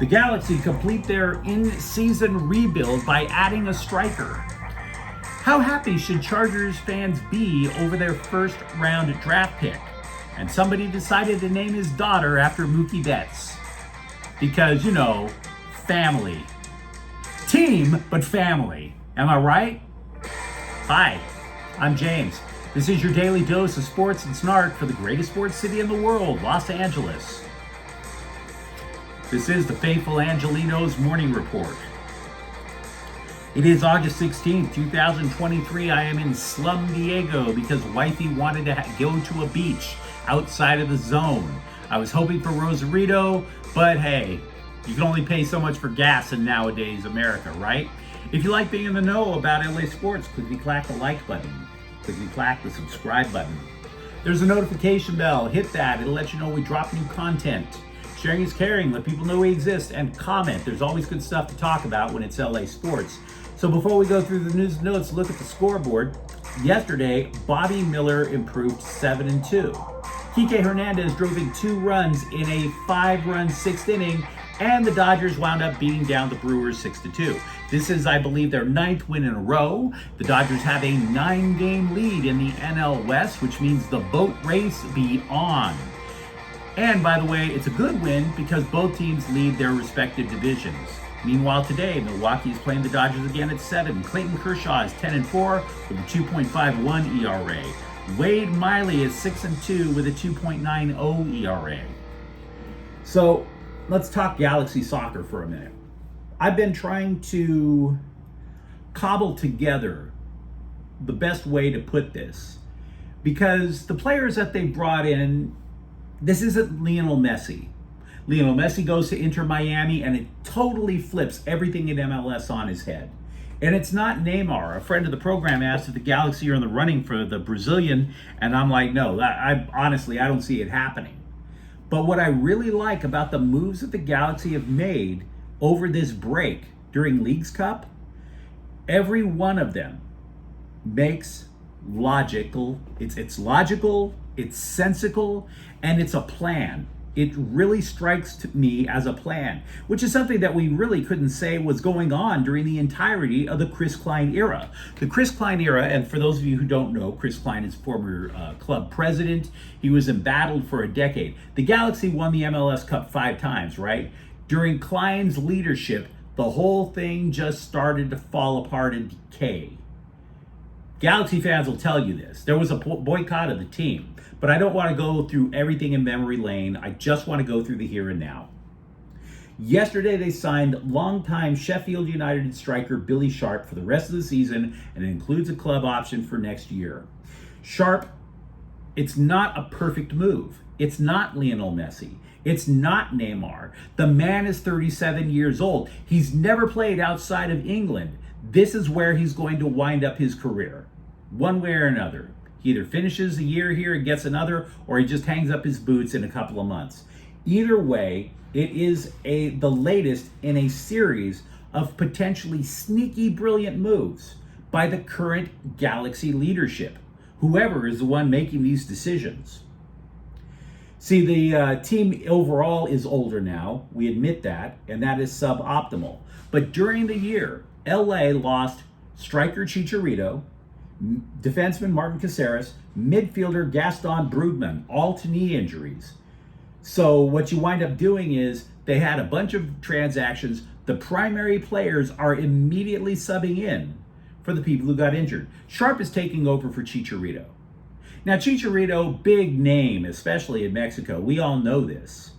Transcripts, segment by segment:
The Galaxy complete their in-season rebuild by adding a striker. How happy should Chargers fans be over their first-round draft pick? And somebody decided to name his daughter after Mookie Betts. Because, you know, family. Team, but family. Am I right? Hi, I'm James. This is your daily dose of sports and snark for the greatest sports city in the world, Los Angeles. This is the faithful Angelenos Morning Report. It is August 16th, 2023. I am in Slum Diego because wifey wanted to go to a beach outside of the zone. I was hoping for Rosarito, but hey, you can only pay so much for gas in nowadays America, right? If you like being in the know about LA sports, clickety-clack the like button. Clickety-clack the subscribe button. There's a notification bell. Hit that. It'll let you know we drop new content. Sharing is caring. Let people know we exist. And comment. There's always good stuff to talk about when it's LA sports. So before we go through the news and notes, look at the scoreboard. Yesterday, Bobby Miller improved 7-2. Kike Hernandez drove in 2 runs in a 5-run 6th inning, and the Dodgers wound up beating down the Brewers 6-2. This is, I believe, their 9th win in a row. The Dodgers have a 9-game lead in the NL West, which means the boat race be on. And by the way, it's a good win because both teams lead their respective divisions. Meanwhile, today, Milwaukee is playing the Dodgers again at 7. Clayton Kershaw is 10-4 with a 2.51 ERA. Wade Miley is 6-2 with a 2.90 ERA. So let's talk Galaxy soccer for a minute. I've been trying to cobble together the best way to put this because the players that they brought in, this isn't Lionel Messi. Lionel Messi goes to Inter Miami and it totally flips everything in MLS on his head. And it's not Neymar. A friend of the program asked if the Galaxy are in the running for the Brazilian, and I'm like, no, I honestly don't see it happening. But what I really like about the moves that the Galaxy have made over this break during Leagues Cup, every one of them makes logical. It's logical, it's sensical, and it's a plan. It really strikes to me as a plan, which is something that we really couldn't say was going on during the entirety of the Chris Klein era. The Chris Klein era, and for those of you who don't know, Chris Klein is former club president. He was embattled for a decade. The Galaxy won the MLS Cup 5 times, right? During Klein's leadership, the whole thing just started to fall apart and decay. Galaxy fans will tell you this. There was a boycott of the team, but I don't want to go through everything in memory lane. I just want to go through the here and now. Yesterday, they signed longtime Sheffield United striker Billy Sharp for the rest of the season, and it includes a club option for next year. Sharp, it's not a perfect move. It's not Lionel Messi. It's not Neymar. The man is 37 years old. He's never played outside of England. This is where he's going to wind up his career, one way or another. He either finishes a year here and gets another, or he just hangs up his boots in a couple of months. Either way, it is the latest in a series of potentially sneaky, brilliant moves by the current Galaxy leadership, whoever is the one making these decisions. See, the team overall is older now. We admit that, and that is suboptimal. But during the year, LA lost striker Chicharito, defenseman Martin Caceres, midfielder Gaston Brugman, all to knee injuries. So what you wind up doing is they had a bunch of transactions. The primary players are immediately subbing in for the people who got injured. Sharp is taking over for Chicharito. Now, Chicharito, big name, especially in Mexico. We all know this.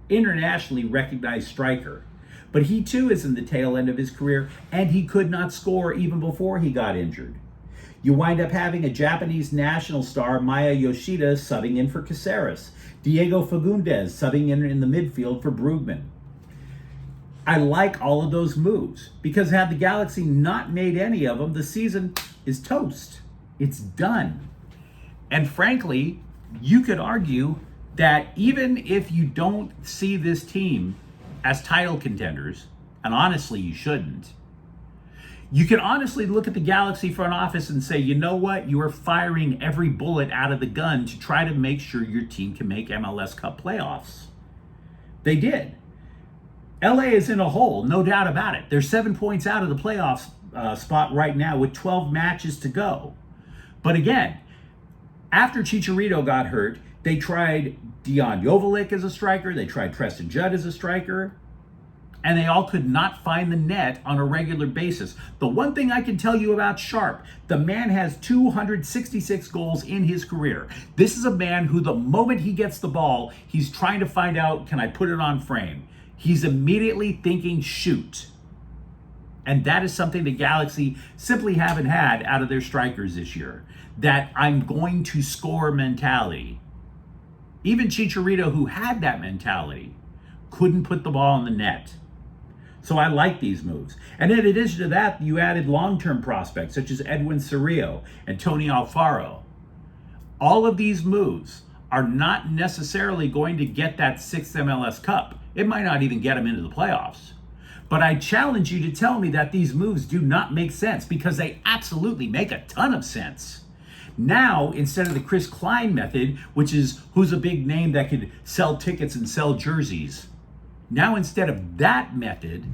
Internationally recognized striker. But he too is in the tail end of his career, and he could not score even before he got injured. You wind up having a Japanese national star, Maya Yoshida, subbing in for Caceres. Diego Fagundes subbing in the midfield for Brugman. I like all of those moves, because had the Galaxy not made any of them, the season is toast. It's done. And frankly, you could argue that even if you don't see this team as title contenders, and honestly you shouldn't, you can honestly look at the Galaxy front office and say, you know what, you are firing every bullet out of the gun to try to make sure your team can make MLS Cup playoffs. They did. LA is in a hole, no doubt about it. They're 7 points out of the playoffs spot right now with 12 matches to go. But again, after Chicharito got hurt, they tried Dejan Joveljic as a striker, they tried Preston Judd as a striker, and they all could not find the net on a regular basis. The one thing I can tell you about Sharp, the man has 266 goals in his career. This is a man who, the moment he gets the ball, he's trying to find out, can I put it on frame? He's immediately thinking shoot. And that is something the Galaxy simply haven't had out of their strikers this year. That I'm going to score mentality. Even Chicharito, who had that mentality, couldn't put the ball in the net. So I like these moves. And in addition to that, you added long-term prospects such as Edwin Cerrillo and Tony Alfaro. All of these moves are not necessarily going to get that 6th MLS Cup. It might not even get them into the playoffs. But I challenge you to tell me that these moves do not make sense, because they absolutely make a ton of sense. Now, instead of the Chris Klein method, which is who's a big name that could sell tickets and sell jerseys, now instead of that method,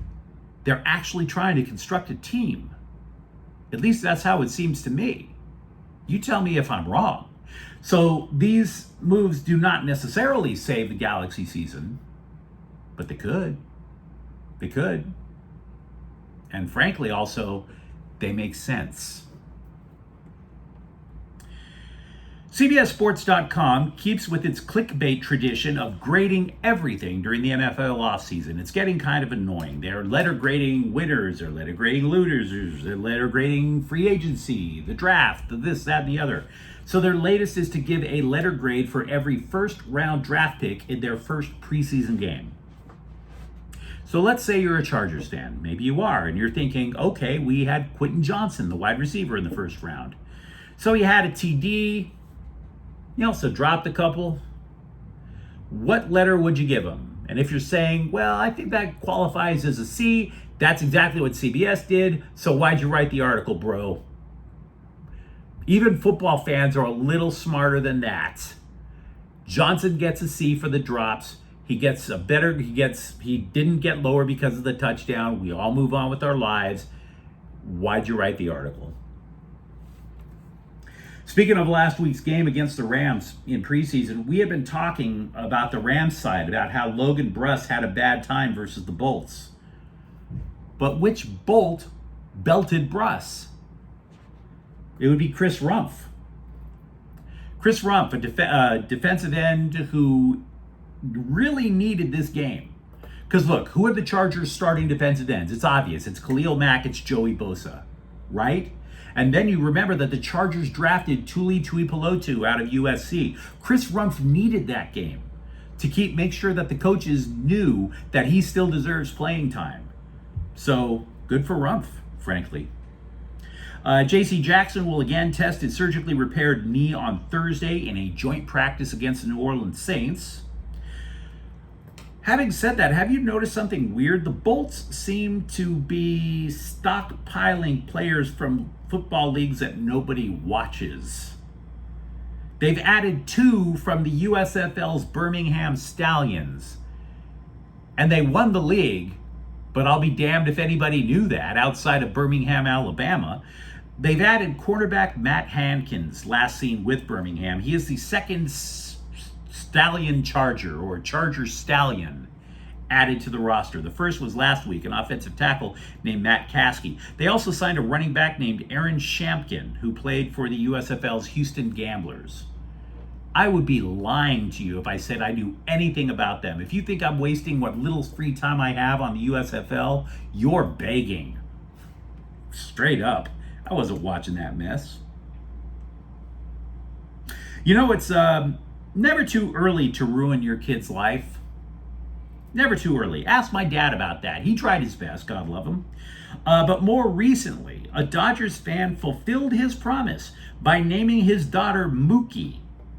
they're actually trying to construct a team. At least that's how it seems to me. You tell me if I'm wrong. So these moves do not necessarily save the Galaxy season, but they could. They could. And frankly, also, they make sense. CBSSports.com keeps with its clickbait tradition of grading everything during the NFL offseason. It's getting kind of annoying. They're letter grading winners, they're letter grading losers, they're letter grading free agency, the draft, the this, that, and the other. So their latest is to give a letter grade for every first-round draft pick in their first preseason game. So let's say you're a Chargers fan. Maybe you are, and you're thinking, okay, we had Quentin Johnson, the wide receiver, in the first round. So he had a TD. He also dropped a couple. What letter would you give him? And if you're saying, well, I think that qualifies as a C, that's exactly what CBS did. So why'd you write the article, bro? Even football fans are a little smarter than that. Johnson gets a C for the drops. He didn't get lower because of the touchdown. We all move on with our lives. Why'd you write the article? Speaking of last week's game against the Rams in preseason, we had been talking about the Rams side, about how Logan Bruss had a bad time versus the Bolts. But which Bolt belted Bruss? It would be Chris Rumph. Chris Rumph, a defensive end who really needed this game. Because look, who are the Chargers' starting defensive ends? It's obvious. It's Khalil Mack, it's Joey Bosa, right? And then you remember that the Chargers drafted Tuli Tuipulotu out of USC. Chris Rumph needed that game to make sure that the coaches knew that he still deserves playing time. So good for Rumph, frankly. J.C. Jackson will again test his surgically repaired knee on Thursday in a joint practice against the New Orleans Saints. Having said that, have you noticed something weird? The Bolts seem to be stockpiling players from football leagues that nobody watches. They've added 2 from the USFL's Birmingham Stallions. And they won the league, but I'll be damned if anybody knew that outside of Birmingham, Alabama. They've added cornerback Matt Hankins, last seen with Birmingham. He is the second Stallion Charger, or Charger Stallion, added to the roster. The first was last week, an offensive tackle named Matt Caskey. They also signed a running back named Aaron Shampkin, who played for the USFL's Houston Gamblers. I would be lying to you if I said I knew anything about them. If you think I'm wasting what little free time I have on the USFL, you're begging. Straight up. I wasn't watching that mess. You know, it's never too early to ruin your kid's life. Never too early. Ask my dad about that. He tried his best, God love him. But more recently, a Dodgers fan fulfilled his promise by naming his daughter Mookie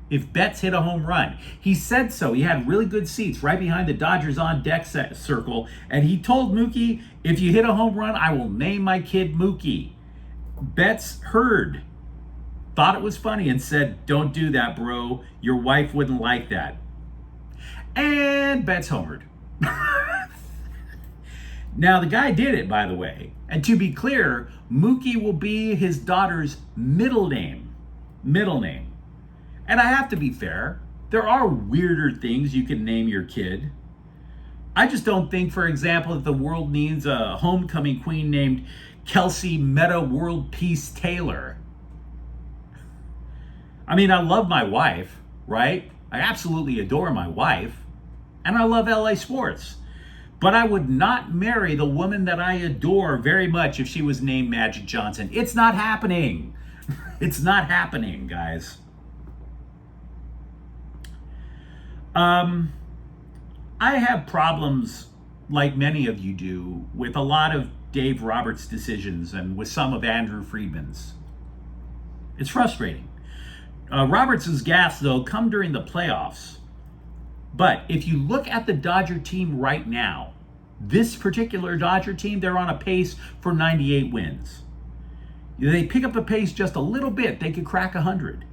if Betts hit a home run. He said so. He had really good seats right behind the Dodgers on deck circle. And he told Mookie, if you hit a home run, I will name my kid Mookie. Betts heard, thought it was funny, and said, don't do that, bro. Your wife wouldn't like that. And Betts homered. Now, the guy did it, by the way. And to be clear, Mookie will be his daughter's middle name. Middle name. And I have to be fair. There are weirder things you can name your kid. I just don't think, for example, that the world needs a homecoming queen named Kelsey Meta World Peace Taylor. I mean, I love my wife, right? I absolutely adore my wife. And I love LA sports. But I would not marry the woman that I adore very much if she was named Magic Johnson. It's not happening. It's not happening, guys. I have problems, like many of you do, with a lot of Dave Roberts' decisions and with some of Andrew Friedman's. It's frustrating. Roberts' gaffes, though, come during the playoffs. But if you look at the Dodger team right now, this particular Dodger team, they're on a pace for 98 wins. They pick up the pace just a little bit, they could crack 100.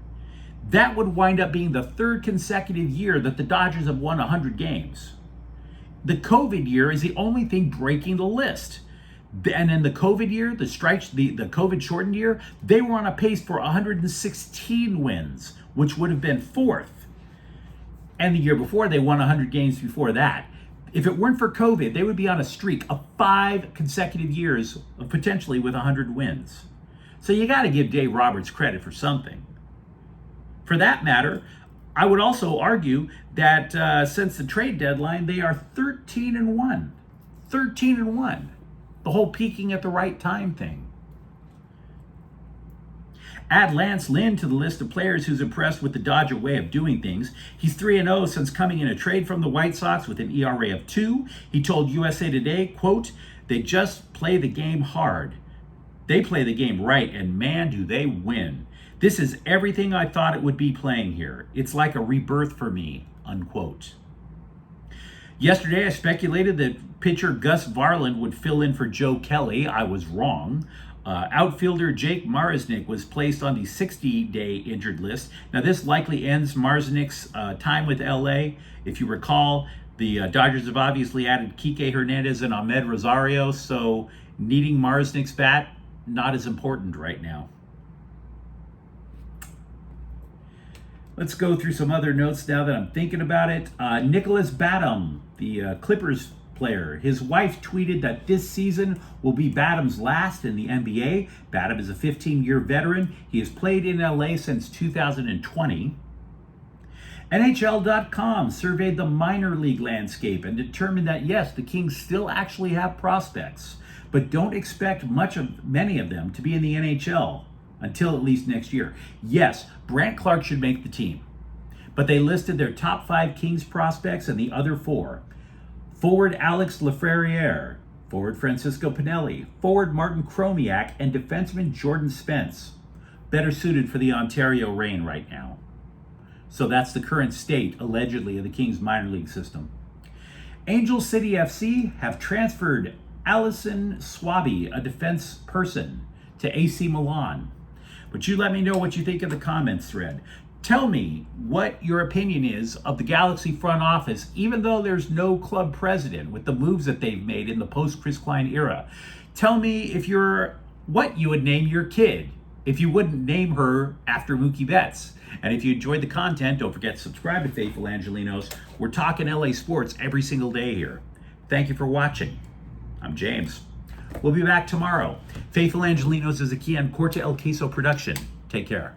That would wind up being the third consecutive year that the Dodgers have won 100 games. The COVID year is the only thing breaking the list. And in the COVID year, the COVID shortened year, they were on a pace for 116 wins, which would have been fourth. And the year before, they won 100 games before that. If it weren't for COVID, they would be on a streak of 5 consecutive years of potentially with 100 wins. So you got to give Dave Roberts credit for something. For that matter, I would also argue that since the trade deadline, they are 13-1. 13-1. The whole peaking at the right time thing. Add Lance Lynn to the list of players who's impressed with the Dodger way of doing things. He's 3-0 since coming in a trade from the White Sox with an ERA of 2. He told USA Today, quote, "They just play the game hard. They play the game right, and man, do they win. This is everything I thought it would be playing here. It's like a rebirth for me," unquote. Yesterday, I speculated that pitcher Gus Varland would fill in for Joe Kelly. I was wrong. Outfielder Jake Marisnick was placed on the 60-day injured list. Now, this likely ends Marisnick's time with LA. If you recall, the Dodgers have obviously added Kike Hernandez and Ahmed Rosario, so needing Marisnick's bat, not as important right now. Let's go through some other notes now that I'm thinking about it. Nicholas Batum, the Clippers player, his wife tweeted that this season will be Batum's last in the NBA. Batum is a 15-year veteran. He has played in LA since 2020. NHL.com surveyed the minor league landscape and determined that yes, the Kings still actually have prospects, but don't expect many of them to be in the NHL until at least next year. Yes, Brant Clark should make the team, but they listed their top 5 Kings prospects and the other 4. Forward Alex Lafreniere, forward Francisco Pinelli, forward Martin Chromiak, and defenseman Jordan Spence. Better suited for the Ontario Reign right now. So that's the current state, allegedly, of the Kings minor league system. Angel City FC have transferred Allison Swaby, a defense person, to AC Milan. But you let me know what you think in the comments thread. Tell me what your opinion is of the Galaxy front office, even though there's no club president, with the moves that they've made in the post-Chris Klein era. Tell me what you would name your kid if you wouldn't name her after Mookie Betts. And if you enjoyed the content, don't forget to subscribe to Faithful Angelenos. We're talking LA sports every single day here. Thank you for watching. I'm James. We'll be back tomorrow. Faithful Angelenos is a Kian Corte El Queso production. Take care.